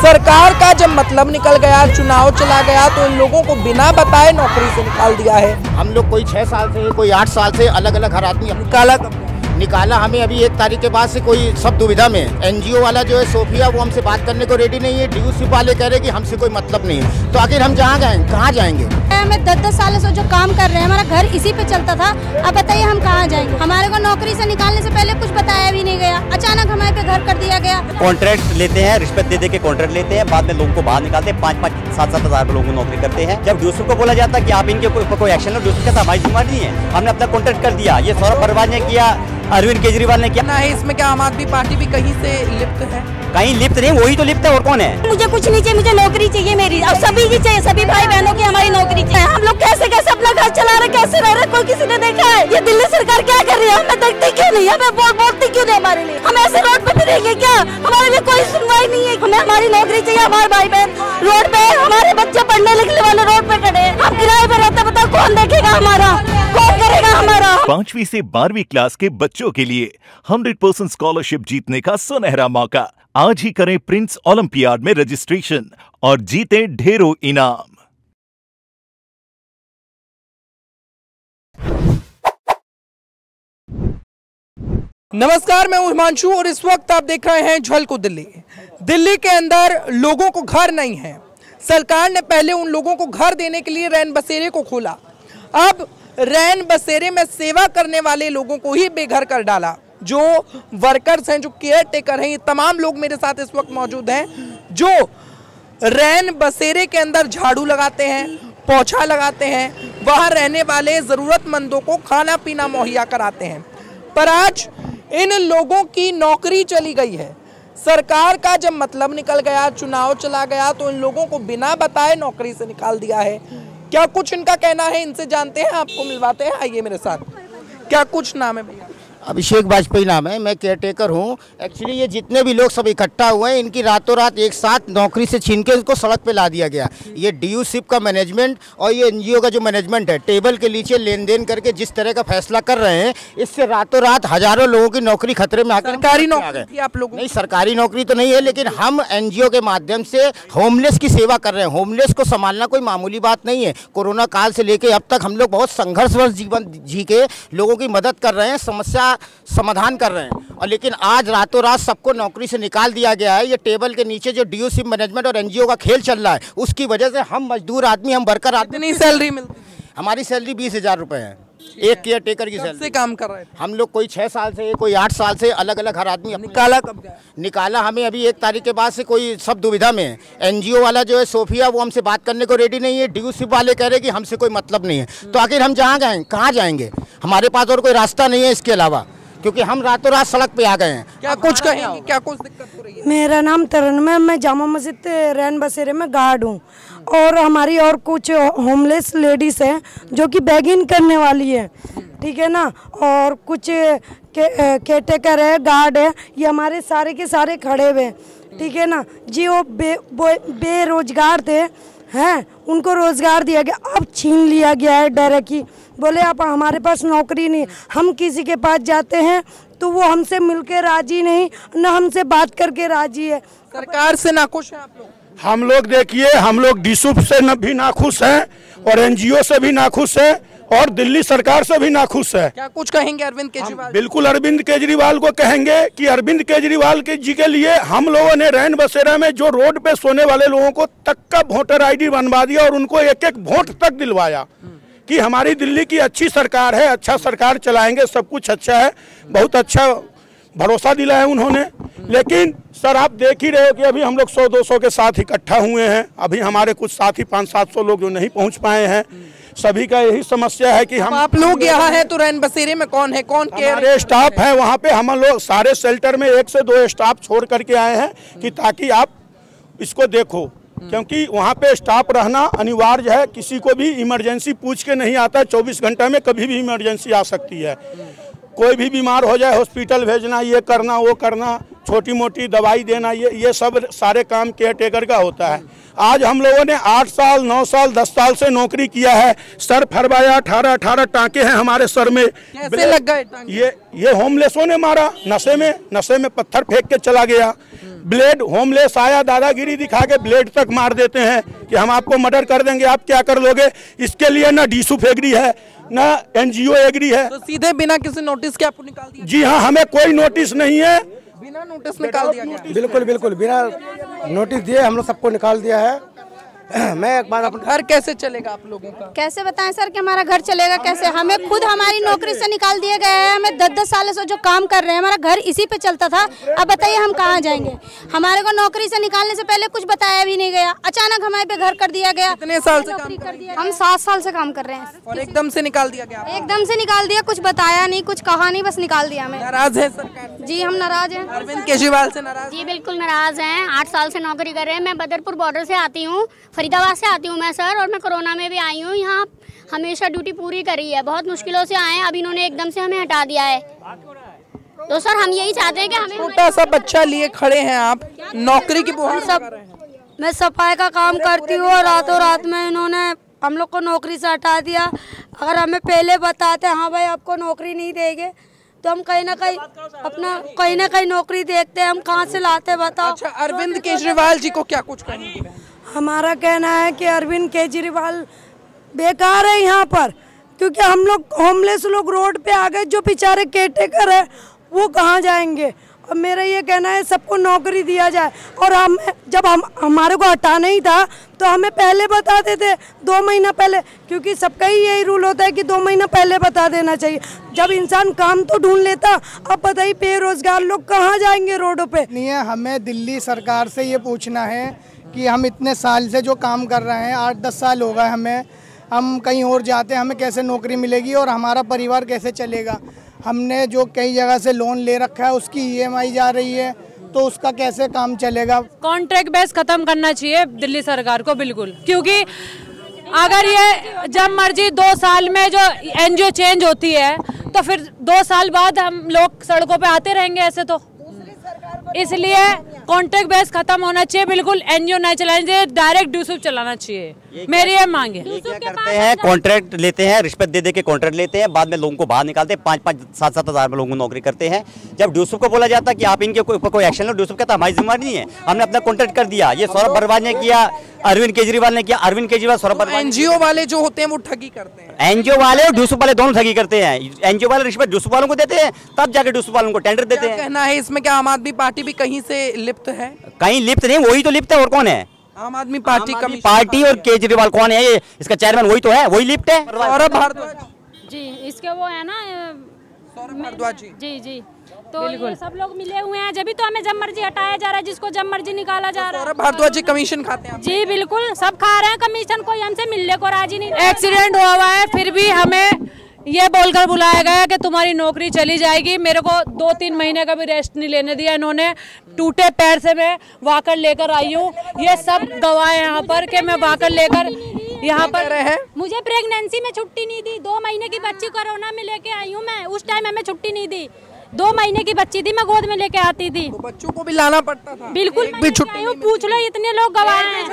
सरकार का जब मतलब निकल गया, चुनाव चला गया, तो इन लोगों को बिना बताए नौकरी से निकाल दिया है। हम लोग कोई 6 साल से, कोई 8 साल से अलग अलग हर आदमी निकाला हमें अभी 1 तारीख के बाद से कोई सब दुविधा में। एनजीओ वाला जो है सोफिया, वो हमसे बात करने को रेडी नहीं है। डीयूसी वाले कह रहे कि हमसे कोई मतलब नहीं है। तो आखिर हम जहाँ गए कहाँ जाएंगे? हमें 10-10 साल से जो काम कर रहे हैं, हमारा घर इसी पे चलता था। अब बताइए हम कहाँ जाएंगे? हमारे को नौकरी से निकालने से पहले कुछ बताया भी नहीं गया, अचानक हमारे पे घर कर दिया गया। कॉन्ट्रैक्ट लेते हैं, रिश्वत दे के कॉन्ट्रैक्ट लेते हैं, बाद में लोगों को बाहर निकालते हैं। 5-5, 7-7 हजार लोगों को नौकरी करते हैं। जब डीयूसी को बोला जाता है कि आप इनके कोई एक्शन लो, डीयूसी का हमारी जिम्मेदारी नहीं है, हमने अपना कॉन्ट्रैक्ट कर दिया। ये सौरभ बरवाल ने किया, अरविंद केजरीवाल ने किया ना है। इसमें क्या आम आदमी पार्टी भी कहीं से लिप्त है? कहीं लिप्त नहीं, वही तो लिप्त है, और कौन है? मुझे कुछ नहीं चाहिए, मुझे नौकरी चाहिए मेरी, और सभी की चाहिए, सभी भाई बहनों की हमारी नौकरी चाहिए। हम लोग कैसे कैसे अपना घर चला रहे, कैसे रह रहे, कोई किसी ने देखा है? ये दिल्ली सरकार क्या कर रही है? हमें देखती क्यों नहीं? हमें बोलती क्यों नहीं हमारे लिए? हम ऐसे रोड पे फिरेंगे क्या? हमारे लिए कोई सुनवाई नहीं है। हमें हमारी नौकरी चाहिए। हमारे भाई बहन रोड पे, हमारे बच्चे पढ़ने लिखने वाले रोड पे खड़े हैं। हम किराए पे रहते, बताओ कौन देखेगा हमारा, कौन करेगा हमारा? 5वीं से 12वीं क्लास के बच्चों के लिए 100% स्कॉलरशिप जीतने का सुनहरा मौका। आज ही करें प्रिंस ओलंपियाड में रजिस्ट्रेशन और जीते ढेरों इनाम। नमस्कार, मैं हिमांशु और इस वक्त आप देख रहे हैं झलको दिल्ली। दिल्ली के अंदर लोगों को घर नहीं है। सरकार ने पहले उन लोगों को घर देने के लिए रैन बसेरे को खोला। अब रैन बसेरे में सेवा करने वाले लोगों को ही बेघर कर डाला। जो वर्कर्स हैं, जो केयर टेकर हैं, ये तमाम लोग मेरे साथ इस वक्त मौजूद हैं, जो रैन बसेरे के अंदर झाड़ू लगाते हैं, पोछा लगाते हैं, वहाँ रहने वाले ज़रूरतमंदों को खाना पीना मुहैया कराते हैं। पर आज इन लोगों की नौकरी चली गई है। सरकार का जब मतलब निकल गया, चुनाव चला गया, तो इन लोगों को बिना बताए नौकरी से निकाल दिया है। क्या कुछ इनका कहना है, इनसे जानते हैं, आपको मिलवाते हैं। आइए मेरे साथ। क्या कुछ नाम है भैया? अभिषेक वाजपेयी नाम है, मैं केयर टेकर हूँ। एक्चुअली ये जितने भी लोग सब इकट्ठा हुए हैं, इनकी रातों रात एक साथ नौकरी से छीन के इसको सड़क पे ला दिया गया। ये डीयूसी का मैनेजमेंट और ये एनजीओ का जो मैनेजमेंट है, टेबल के नीचे लेन देन करके जिस तरह का फैसला कर रहे हैं, इससे रातों रात हजारों लोगों की नौकरी खतरे में आकर। सरकारी नौकरी आप लोगों? नहीं, सरकारी नौकरी तो नहीं है, लेकिन हम एनजीओ के माध्यम से होमलेस की सेवा कर रहे हैं। होमलेस को संभालना कोई मामूली बात नहीं है। कोरोना काल से लेके अब तक हम लोग बहुत संघर्षवश जीवन जी के लोगों की मदद कर रहे हैं, समस्या समाधान कर रहे हैं। और लेकिन आज रातों रात सबको नौकरी से निकाल दिया गया है। ये टेबल के नीचे जो डीयूसी मैनेजमेंट और एनजीओ का खेल चल रहा है, उसकी वजह से हम मजदूर आदमी, हम वर्कर आदमी। कितनी सैलरी मिलती है? हमारी सैलरी 20,000 रुपये है, एक केयर टेकर की सैलरी। काम कर रहे थे हम लोग कोई 6 साल से, कोई 8 साल से अलग अलग हर आदमी। निकाला कब गया? निकाला हमें अभी 1 तारीख के बाद से कोई सब दुविधा में। एनजीओ वाला जो है सोफिया, वो हमसे बात करने को रेडी नहीं है। डीयूसी वाले कह रहे कि हमसे कोई मतलब नहीं है। तो आखिर हम जहाँ गए कहाँ जाएंगे? हमारे पास और कोई रास्ता नहीं है इसके अलावा, क्योंकि हम रातों रात सड़क पे आ गए हैं। क्या कुछ कहेंगे? क्या कुछ दिक्कत हो रही है? मेरा नाम तरन है, मैं जामा मस्जिद रैन बसेरे में गार्ड हूँ। और हमारी और कुछ होमलेस लेडीज़ हैं जो कि बैगिंग करने वाली है, ठीक है ना। और कुछ केयरटेकर है, गार्ड है, ये हमारे सारे के सारे खड़े हुए, ठीक है ना जी। वो बेरोजगार थे हैं, उनको रोजगार दिया गया, अब छीन लिया गया है डायरेक्ट ही। बोले आप, हमारे पास नौकरी नहीं। हम किसी के पास जाते हैं तो वो हमसे मिलके राजी नहीं, न हमसे बात करके राजी है। सरकार से नाखुश हैं आप लोग? हम लोग देखिए, हम लोग डीसूप से भी नाखुश हैं और एनजीओ से भी नाखुश हैं और दिल्ली सरकार से भी नाखुश है। क्या कुछ कहेंगे अरविंद केजरीवाल? बिल्कुल अरविंद केजरीवाल को कहेंगे कि अरविंद केजरीवाल जी के लिए हम लोगों ने रैन बसेरा में जो रोड पे सोने वाले लोगों को तक का वोटर आईडी बनवा दिया और उनको एक एक वोट तक दिलवाया कि हमारी दिल्ली की अच्छी सरकार है, अच्छा सरकार चलाएंगे, सब कुछ अच्छा है, बहुत अच्छा भरोसा दिला है उन्होंने। लेकिन सर आप देख ही रहे हो कि अभी हम लोग 100-200 के साथ इकट्ठा हुए हैं। अभी हमारे कुछ साथी 500-700 लोग जो नहीं पहुंच पाए हैं। सभी का यही समस्या है कि हम आप लोग यहाँ हैं तो रैन बसेरे में कौन है, कौन हमारे स्टाफ है वहाँ पे। हम लोग सारे शेल्टर में 1 से 2 स्टाफ छोड़ करके आए हैं कि ताकि आप इसको देखो, क्योंकि वहाँ पे स्टाफ रहना अनिवार्य है। किसी को भी इमरजेंसी पूछ के नहीं आता, 24 घंटे में कभी भी इमरजेंसी आ सकती है। कोई भी बीमार हो जाए हॉस्पिटल भेजना, ये करना वो करना, छोटी मोटी दवाई देना, ये सब सारे काम केयर टेकर का होता है। आज हम लोगों ने 8 साल 9 साल 10 साल से नौकरी किया है, सर फरवाया, 18 टाँके हैं हमारे सर में। कैसे लग गए टांके? ये होमलेसों ने मारा, नशे में पत्थर फेंक के चला गया। ब्लेड, होमलेस आया, दादागिरी दिखा के ब्लेड तक मार देते हैं कि हम आपको मर्डर कर देंगे, आप क्या कर लोगे। इसके लिए ना डीसूफ एग्री है ना एनजीओ एग्री है। तो सीधे बिना किसी नोटिस के आपको निकाल दिया? जी हाँ, हमें कोई नोटिस नहीं है, बिना नोटिस निकाल दिया गया। बिल्कुल बिना नोटिस दिए हम लोग सबको निकाल दिया है। मैं एक बार अपना घर कैसे चलेगा आप लोगों का? कैसे बताएं सर कि हमारा घर चलेगा कैसे? हमें खुद हमारी नौकरी से निकाल दिया गया है। हमें 10-10 साल से जो काम कर रहे हैं, हमारा घर इसी पे चलता था। अब बताइए हम कहाँ जाएंगे? हमारे को नौकरी से निकालने से पहले कुछ बताया भी नहीं गया, अचानक हमारे पे घर कर दिया गया। कितने साल से काम कर रहे हैं? हम 7 साल से काम कर रहे हैं और एकदम से निकाल दिया गया? एकदम से निकाल दिया, कुछ बताया नहीं, कुछ कहा नहीं, बस निकाल दिया हमें। नाराज है सरकार? जी हम नाराज हैं। अरविंद केजरीवाल से नाराज? जी बिल्कुल नाराज हैं। 8 साल से नौकरी कर रहे हैं। मैं बदरपुर बॉर्डर से आती हूँ, फरीदाबाद से आती हूँ मैं सर, और मैं कोरोना में भी आई हूँ। यहाँ हमेशा ड्यूटी पूरी करी है, बहुत मुश्किलों से आए हैं, अब इन्होंने एकदम से हमें हटा दिया है। तो सर हम यही चाहते हैं कि हमें, छोटा सा बच्चा लिए खड़े हैं आप, नौकरी की बुहार लगा रहे हैं। मैं सफाई का काम करती हूँ और रातों रात में इन्होंने हम लोग को नौकरी से हटा दिया। अगर हमें पहले बताते हाँ भाई आपको नौकरी नहीं देंगे, तो हम कहीं ना कहीं नौकरी देखते हैं। हम कहाँ से लाते बताओ? अच्छा, अरविंद केजरीवाल जी को क्या कुछ कहेंगे? हमारा कहना है कि अरविंद केजरीवाल बेकार है यहाँ पर, क्योंकि हम लोग होमलेस लोग रोड पे आ गए, जो बेचारे केयरटेकर है वो कहाँ जाएंगे। और मेरा ये कहना है सबको नौकरी दिया जाए। और हम जब हमारे को हटाना ही था तो हमें पहले बता देते, 2 महीना पहले, क्योंकि सबका ही यही रूल होता है कि 2 महीना पहले बता देना चाहिए। जब इंसान काम तो ढूंढ लेता, अब बताइए बेरोजगार लोग कहाँ जाएंगे रोडों पे? नहीं है, हमें दिल्ली सरकार से ये पूछना है कि हम इतने साल से जो काम कर रहे हैं, 8-10 साल हो गए हमें, हम कहीं और जाते हैं, हमें कैसे नौकरी मिलेगी और हमारा परिवार कैसे चलेगा? हमने जो कई जगह से लोन ले रखा है उसकी EMI जा रही है, तो उसका कैसे काम चलेगा? कॉन्ट्रैक्ट बेस खत्म करना चाहिए दिल्ली सरकार को बिल्कुल, क्योंकि अगर ये जब मर्जी 2 साल में जो NGO चेंज होती है तो फिर 2 साल बाद हम लोग सड़कों पे आते रहेंगे ऐसे। तो इसलिए कॉन्ट्रैक्ट बेस खत्म होना चाहिए बिल्कुल, NGO नहीं चलाना चाहिए, डायरेक्ट ड्यूसूफ चलाना चाहिए। मेरी ये मांग है। ये क्या करते हैं, कॉन्ट्रैक्ट लेते हैं, रिश्वत दे के कॉन्ट्रैक्ट लेते हैं, बाद में लोगों को बाहर निकालते हैं, 5-5 7-7 हज़ार में लोगों को नौकरी करते हैं। जब ड्यूसूफ को बोला जाता है कि आप इनके कोई एक्शन लो, ड्यूसूफ कहता हमारी जिम्मेदारी नहीं है, हमने अपना कॉन्ट्रैक्ट कर दिया। ये सौरभ बरवाज ने किया, अरविंद केजरीवाल ने किया। अरविंद केजरीवाल, सौरभ बरवाज, NGO वाले जो होते हैं वो ठगी करते हैं। NGO वाले और ड्यूसूफ वाले दोनों ठगी करते हैं। NGO वाले रिश्वत ड्यूसूफ वालों को देते हैं, तब जाके ड्यूसूफ वालों को टेंडर देते हैं। कहना है इसमें, क्या आम आदमी पार्टी भी कहीं से लिप्त है? कहीं लिप्त नहीं, वही तो लिप्त है, और कौन है? आम आदमी पार्टी पार्टी और केजरीवाल कौन है? ये इसका चेयरमैन वही तो है, वही लिप्त है। सौरभ भारद्वाज जी, इसके वो है ना, सौरभ भारद्वाज जी तो ये सब लोग मिले हुए हैं, जब भी तो हमें जब मर्जी हटाया जा रहा है, जिसको जब मर्जी निकाला जा रहा है। सौरभ भारद्वाज जी कमीशन खाते हैं? जी बिल्कुल, सब खा रहे हैं कमीशन, कोई हमसे मिलने को राजी नहीं। एक्सीडेंट हुआ हुआ है, फिर भी हमें ये बोलकर बुलाया गया कि तुम्हारी नौकरी चली जाएगी। मेरे को 2-3 महीने का भी रेस्ट नहीं लेने दिया इन्होंने। टूटे पैर से मैं वाकर लेकर आई हूँ, ये सब गवाह है यहाँ पर कि मैं वाकर लेकर यहाँ पर है। मुझे प्रेगनेंसी में छुट्टी नहीं दी, 2 महीने की बच्ची कोरोना में लेके आई हूँ मैं, उस टाइम हमें छुट्टी नहीं दी। 2 महीने की बच्ची थी, मैं गोद में लेके आती थी, तो बच्चों को भी लाना पड़ता था। बिल्कुल भी छुट्टी पूछ लो, इतने लोग गवाह हैं।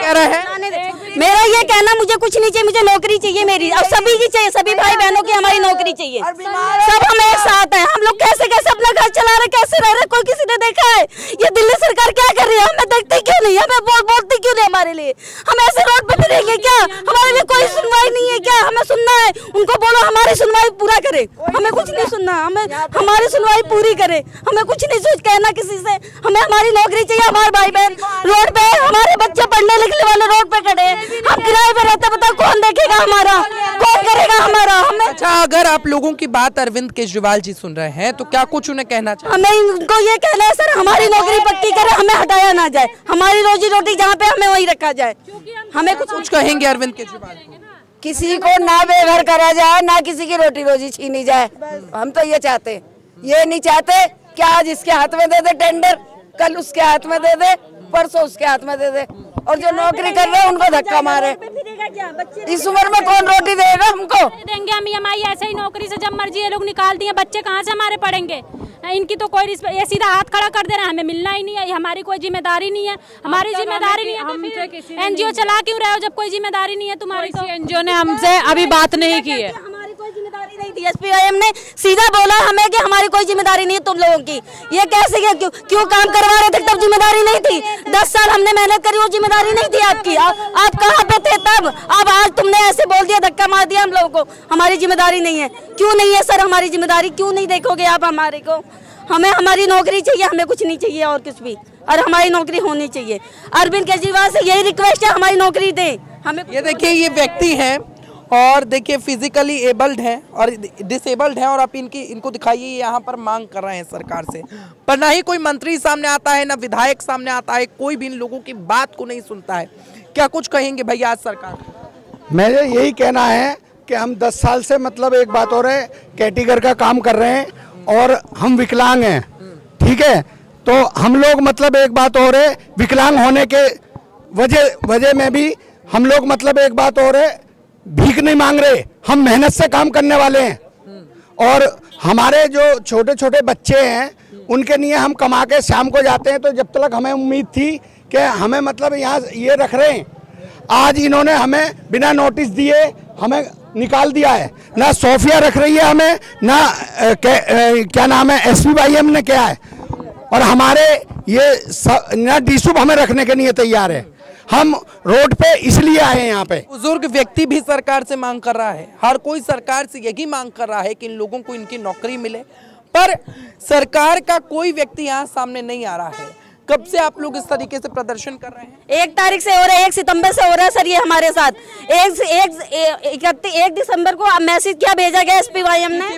कह रहे हैं मेरा ये कहना, मुझे कुछ नहीं चाहिए, मुझे नौकरी चाहिए मेरी, और सभी की चाहिए, सभी भाई बहनों की हमारी नौकरी चाहिए। सब हम एक साथ हैं। हम लोग कैसे अपना घर चला रहे, कैसे रह रहे, कोई किसी ने देखा है? ये दिल्ली सरकार क्या कर रही है? हमें देखते क्यों नहीं? हमें बोलती क्यों नहीं? हमारे लिए हम ऐसे रोड पे फिरेंगे क्या? हमारे लिए कोई सुनवाई नहीं है क्या? हमें सुनना है, उनको बोलो हमारी सुनवाई पूरा करे। हमें कुछ नहीं सुनना, हमें हमारी सुनवाई पूरी करे। हमें कुछ नहीं सोच कहना किसी से, हमें हमारी नौकरी चाहिए। हमारे भाई बहन रोड पे, हमारे बच्चे पढ़ने लिखने वाले रोड पे खड़े हैं, हम किराए पे रहते, बताओ कौन देखेगा हमारा, कौन करेगा हमारा? हमें अच्छा, अगर आप लोगों की बात अरविंद केजरीवाल जी सुन रहे हैं तो क्या कुछ उन्हें कहना चाहिए? हमें उनको ये कहना है सर, हमारी नौकरी पक्की करे, हमें हटाया ना जाए, हमारी रोजी रोटी जहाँ पे हमें वहीं रखा जाए। हमें कुछ कहेंगे अरविंद केजरीवाल? किसी को ना बेघर करा जाए, ना किसी की रोटी रोजी छीनी जाए। हम तो ये चाहते, ये नहीं चाहते कि आज इसके हाथ में दे दे टेंडर, कल उसके हाथ में दे दे, परसों उसके हाथ में दे दे, और जो नौकरी कर रहे हैं उनको धक्का मारे। इस उम्र में कौन रोटी देगा हमको? देंगे हम EMI ऐसे ही नौकरी से जब मर्जी ये लोग निकाल दिए, बच्चे कहाँ से हमारे पढ़ेंगे? इनकी तो कोई ये सीधा हाथ खड़ा कर दे रहे हैं, हमें मिलना ही नहीं है, हमारी कोई जिम्मेदारी नहीं है, हमारी जिम्मेदारी नहीं है। हमसे एनजीओ चला क्यों रहे हो जब कोई जिम्मेदारी नहीं है तुम्हारी? तो एनजीओ ने हमसे अभी बात नहीं की है, हमारी कोई जिम्मेदारी नहीं थी। SPIM ने सीधा बोला हमें कि हमारी कोई जिम्मेदारी नहीं है तुम लोगों की। ये कैसे क्यों काम करवा रहे थे? तब जिम्मेदारी नहीं थी। 10 साल हमने मेहनत करी, वो जिम्मेदारी नहीं थी आपकी। आप कहाँ पे थे तब? अब आज तुमने ऐसे बोल दिया, धक्का मार दिया हम लोगों को, हमारी जिम्मेदारी नहीं है। क्यों नहीं है सर हमारी जिम्मेदारी? क्यों नहीं देखोगे आप हमारे को? हमें हमारी नौकरी चाहिए, हमें कुछ नहीं चाहिए और कुछ भी, और हमारी नौकरी होनी चाहिए। अरविंद केजरीवाल से यही रिक्वेस्ट है, हमारी नौकरी दें हमें। ये देखिए, ये व्यक्ति हैं और देखिए फिजिकली एबल्ड हैं और डिसेबल्ड हैं, और आप इनको दिखाइए यहाँ पर मांग कर रहे हैं सरकार से, पर ना ही कोई मंत्री सामने आता है, ना विधायक सामने आता है, कोई भी इन लोगों की बात को नहीं सुनता है। क्या कुछ कहेंगे भैया आज सरकार? मेरे यही कहना है कि हम 10 साल से मतलब एक बात और है, कैटेगर का काम कर रहे हैं और हम विकलांग हैं, ठीक है? तो हम लोग मतलब एक बात और है, विकलांग होने के वजह में भी हम लोग मतलब एक बात और है, भीख नहीं मांग रहे, हम मेहनत से काम करने वाले हैं। और हमारे जो छोटे छोटे बच्चे हैं उनके लिए हम कमा के शाम को जाते हैं, तो जब तक हमें उम्मीद थी कि हमें मतलब यहाँ ये रख रहे हैं, आज इन्होंने हमें बिना नोटिस दिए हमें निकाल दिया है। ना सोफिया रख रही है हमें, ना क्या नाम है SPIM ने क्या है, और हमारे ये ना डीसूब हमें रखने के लिए तैयार है। हम रोड पे इसलिए आए हैं यहाँ पे। बुजुर्ग व्यक्ति भी सरकार से मांग कर रहा है, हर कोई सरकार से यही मांग कर रहा है कि इन लोगों को इनकी नौकरी मिले, पर सरकार का कोई व्यक्ति यहाँ सामने नहीं आ रहा है। कब से आप लोग इस तरीके से प्रदर्शन कर रहे हैं? 1 तारीख से हो रहा है, 1 सितंबर से हो रहा है सर ये हमारे साथ। 1 दिसंबर को मैसेज क्या भेजा गया SPIM ने?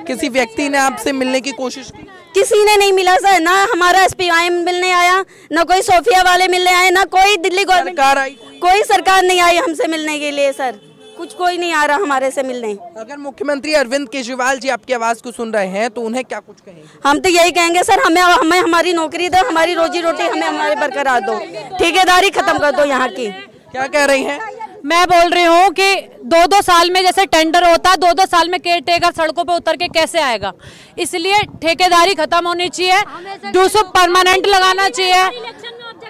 किसी व्यक्ति ने आपसे मिलने की कोशिश की? किसी ने नहीं मिला सर, ना हमारा SPIM मिलने आया, ना कोई सोफिया वाले मिलने आए, ना कोई दिल्ली गवर्नमेंट आई, कोई सरकार नहीं आई हमसे मिलने के लिए सर। कुछ कोई नहीं आ रहा हमारे से मिलने। अगर मुख्यमंत्री अरविंद केजरीवाल जी आपकी आवाज को सुन रहे हैं तो उन्हें क्या कुछ कहेंगे? हम तो यही कहेंगे सर, हमें हमारी नौकरी दो, हमारी रोजी रोटी हमें हमारे बरकरार दो, ठेकेदारी खत्म कर दो यहाँ की। क्या कह रही हैं? मैं बोल रही हूँ कि 2-2 साल में जैसे टेंडर होता है, 2-2 साल में केयरटेकर सड़कों पे उतर के कैसे आएगा? इसलिए ठेकेदारी खत्म होनी चाहिए, डूसूब परमानेंट लगाना चाहिए।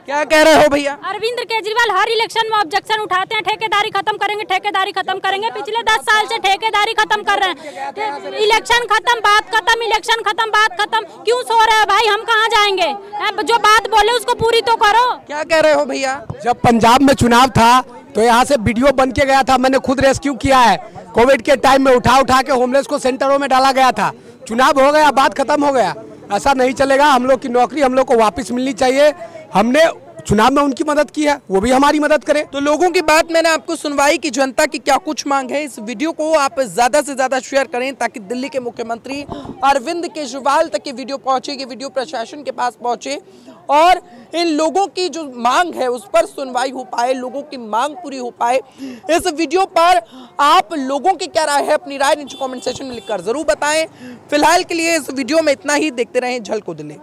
क्या कह रहे हो भैया? अरविंद केजरीवाल हर इलेक्शन में ऑब्जेक्शन उठाते हैं, ठेकेदारी खत्म करेंगे, ठेकेदारी खत्म करेंगे। पिछले 10 साल से ठेकेदारी खत्म कर रहे हैं। इलेक्शन खत्म बात खत्म, इलेक्शन खत्म बात खत्म। क्यों सो रहे हैं भाई? हम कहाँ जाएंगे? जो बात बोले उसको पूरी तो करो। क्या कह रहे हो भैया? जब पंजाब में चुनाव था तो यहाँ से वीडियो बन के गया था, मैंने खुद रेस्क्यू किया है। कोविड के टाइम में उठा के होमलेस को सेंटरों में डाला गया था। चुनाव हो गया, बात खत्म हो गया। ऐसा नहीं चलेगा। हम लोग की नौकरी हम लोग को वापस मिलनी चाहिए। हमने चुनाव में उनकी मदद की है, वो भी हमारी मदद करें। तो लोगों की बात मैंने आपको सुनवाई की, जनता की क्या कुछ मांग है। इस वीडियो को आप ज्यादा से ज्यादा शेयर करें ताकि दिल्ली के मुख्यमंत्री अरविंद केजरीवाल तक ये वीडियो पहुंचे, ये वीडियो प्रशासन के पास पहुंचे और इन लोगों की जो मांग है उस पर सुनवाई हो पाए, लोगों की मांग पूरी हो पाए। इस वीडियो पर आप लोगों की क्या राय है, अपनी राय नीचे कमेंट सेक्शन में लिखकर जरूर बताएं। फिलहाल के लिए इस वीडियो में इतना ही। देखते रहें झलको दिल्ली।